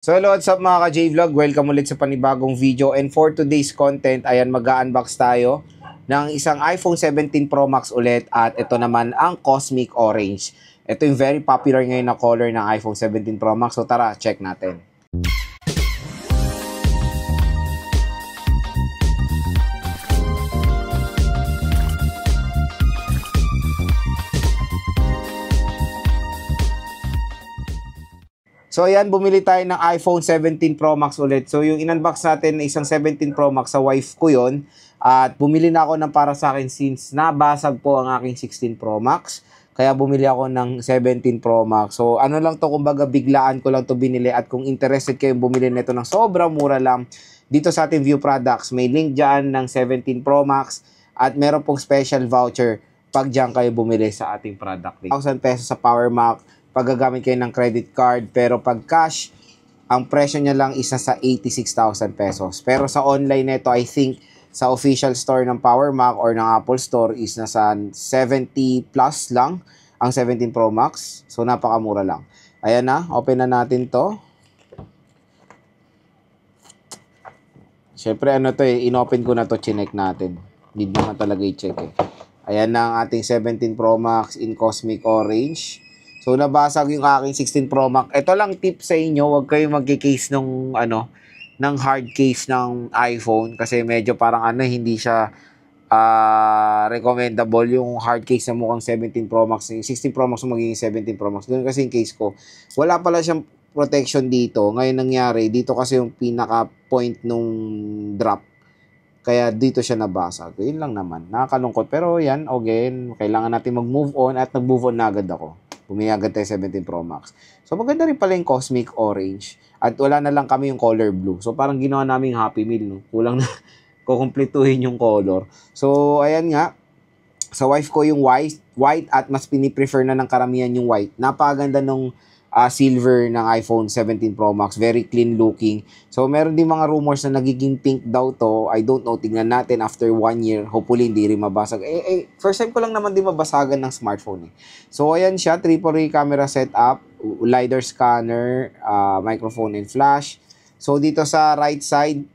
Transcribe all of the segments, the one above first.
So hello, what's up mga ka-J-Vlog? Welcome ulit sa panibagong video. And for today's content, ayan, mag-unbox tayo ng isang iPhone 17 Pro Max ulit. At ito naman ang Cosmic Orange. Ito yung very popular ngayon na color ng iPhone 17 Pro Max. So tara, check natin. So ayan, bumili tayo ng iPhone 17 Pro Max ulit. So yung in-unbox natin na isang 17 Pro Max, sa wife ko yon. At bumili na ako ng para sa akin since nabasag po ang aking 16 Pro Max. Kaya bumili ako ng 17 Pro Max. So ano lang to, kumbaga biglaan ko lang to binili. At kung interested kayong bumili nito ng sobrang mura lang, dito sa ating View Products, may link dyan ng 17 Pro Max. At meron pong special voucher pag dyan kayo bumili sa ating product. 1,000 pesos sa Power Mac pag gagamit kayo ng credit card, pero pag cash, ang presyo niya lang isa sa 86,000 pesos. Pero sa online nito, I think sa official store ng Power Mac or ng Apple Store is nasa 70 plus lang ang 17 Pro Max. So napakamura lang. Ayan na, open na natin to. Siyempre ano to inopen ko na to, chinek natin. Need naman talaga i-check eh. Ayan na ang ating 17 Pro Max in Cosmic Orange. So, nabasag yung aking 16 Pro Max. Ito lang tip sa inyo, huwag kayo mag-case ng hard case ng iPhone kasi medyo parang hindi siya recommendable yung hard case na mukhang 17 Pro Max. Yung 16 Pro Max magiging 17 Pro Max. Doon kasi yung case ko, wala pala siyang protection dito. Ngayon nangyari, dito kasi yung pinaka point nung drop. Kaya dito siya nabasag. Yun lang naman. Nakakalungkot. Pero yan, again, kailangan natin mag-move on at nag-move on na agad ako. Bumili agad tayo 17 Pro Max. So maganda rin pala yung Cosmic Orange. At wala na lang kami yung color blue. So parang ginawa namin Happy Meal. No? Kulang na kukumpletuhin yung color. So ayan nga. Sa wife ko yung white at mas piniprefer na ng karamihan yung white. Napakaganda nung silver ng iPhone 17 Pro Max. Very clean looking. So, meron din mga rumors na nagiging pink daw to. I don't know. Tingnan natin after 1 year. Hopefully, hindi rin mabasag. First time ko lang naman din mabasagan ng smartphone. So, ayan siya. Triple camera setup. LiDAR scanner. Microphone and flash. So, dito sa right side,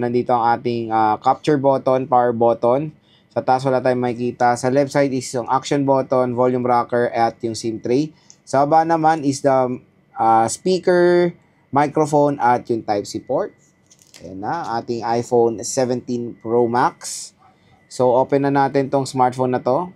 nandito ang ating capture button, power button. Sa taas wala tayong makikita. Sa left side is yung action button, volume rocker, at yung SIM tray. Sa baba naman is the speaker, microphone, at yung Type-C port. Ayan na, ating iPhone 17 Pro Max. So, open na natin tong smartphone na to.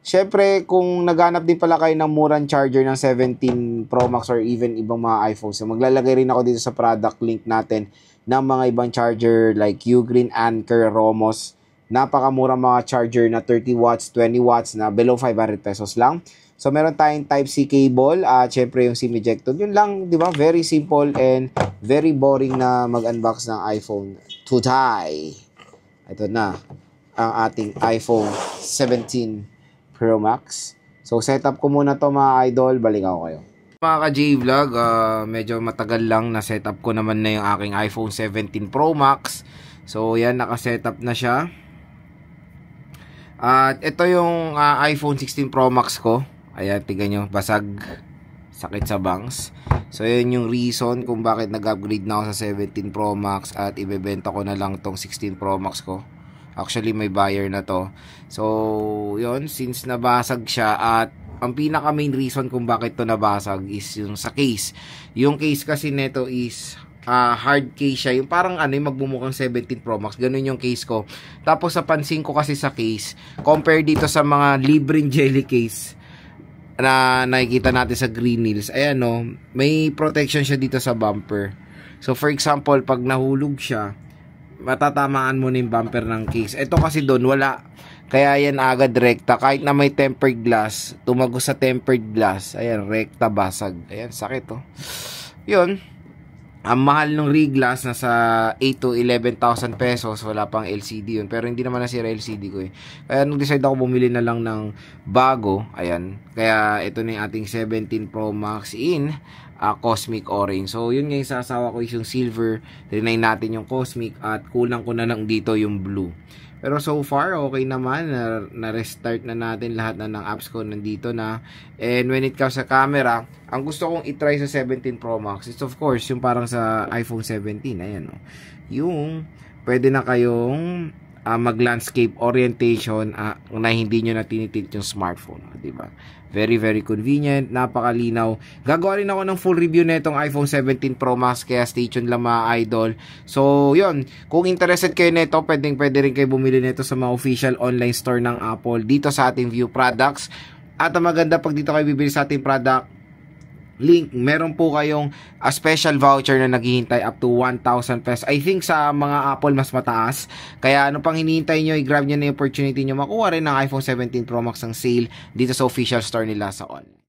Siyempre, kung naghanap din pala kayo ng murang charger ng 17 Pro Max or even ibang mga iPhones, so maglalagay rin ako dito sa product link natin ng mga ibang charger like Ugreen, Anker, Romos. Napakamura mga charger na 30 watts, 20 watts na below 500 pesos lang. So, meron tayong Type-C cable at syempre yung SIM ejector. Yun lang, di ba? Very simple and very boring na mag-unbox ng iPhone today. Ito na ang ating iPhone 17 Pro Max. So, setup ko muna to mga idol. Balik ako kayo. Mga ka-J-Vlog, medyo matagal lang na setup ko naman na yung aking iPhone 17 Pro Max. So, yan, naka-setup na siya. At ito yung iPhone 16 Pro Max ko. Ayan, tignan nyo, basag, sakit sa bangs. So, yun yung reason kung bakit nag-upgrade na ako sa 17 Pro Max at ibebenta ko na lang tong 16 Pro Max ko. Actually, may buyer na to. So, yun, since nabasag siya at ang pinaka main reason kung bakit to nabasag is yung sa case. Yung case kasi neto is hard case siya. Yung parang yung magbumukhang 17 Pro Max. Ganun yung case ko. Tapos, sa pansin ko kasi sa case, compare dito sa mga libreng jelly case na nakikita natin sa Green Hills, ayan may protection siya dito sa bumper. So for example, pag nahulog siya, matatamaan mo na yung bumper ng case. Ito kasi doon wala, kaya yan agad rekta. Kahit na may tempered glass, tumagos sa tempered glass, ayan, rekta, basag. Ayan, sakit yun. Ang mahal ng reglass nasa 8 to 11,000 pesos. Wala pang LCD yun. Pero hindi naman nasira LCD ko Kaya nung decide ako bumili na lang ng bago. Ayan. Kaya ito na yung ating 17 Pro Max in Cosmic Orange. So yun nga yung sasawa ko is yung silver. Trinay natin yung Cosmic at kulang ko na lang dito yung blue. Pero so far, okay naman. Na-restart na natin lahat na ng apps ko nandito na. And when it comes sa camera, ang gusto kong itry sa 17 Pro Max is of course, yung parang sa iPhone 17. Ayan, oh. Yung pwede na kayong mag-landscape orientation na hindi nyo na tinitilt yung smartphone. Diba? Very, very convenient. Napakalinaw. Gagawa rin ako ng full review na itong iPhone 17 Pro Max. Kaya stay tuned lang mga idol. So, yun. Kung interested kayo nito, pwede rin kayo bumili nito sa mga official online store ng Apple dito sa ating View Products. At ang maganda pag dito kayo bibili sa ating product link, meron po kayong special voucher na naghihintay up to 1,000 pesos. I think sa mga Apple mas mataas. Kaya ano pang hinihintay nyo, i-grab nyo na yung opportunity nyo makuha rin ng iPhone 17 Pro Max ang sale dito sa official store nila sa online.